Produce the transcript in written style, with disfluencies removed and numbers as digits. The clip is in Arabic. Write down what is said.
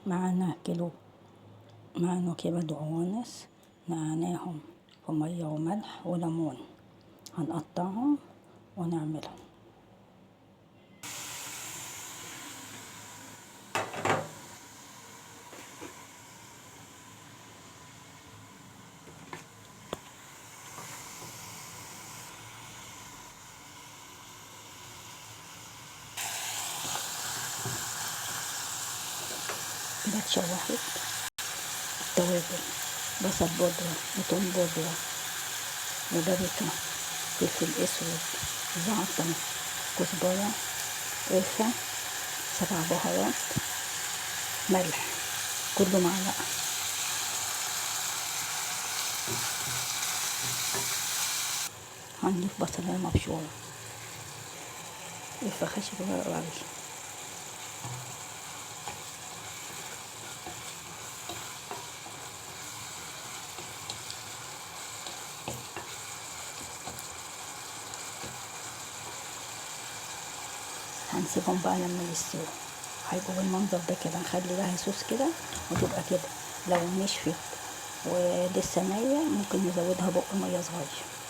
معانا كيلو بقدونس نقعناهم في مية وملح وليمون، هنقطعهم ونعملهم. كده اتشوحت التوابل، بصل بودرة وتوم بودرة وبابريكا، فلفل اسود، زعتر، كزبرة، قرفة، 7 بهارات، ملح، كله معلقة. هنضيف بصلاية مبشورة، قرفة خشب ورق. هنسيبهم بقى لما يستووا، هيبقوا بالمنظر ده كده. نخلي لها صوص كده وتبقى كده. لو نشفت ولسه نية ممكن نزودها بق مية صغير.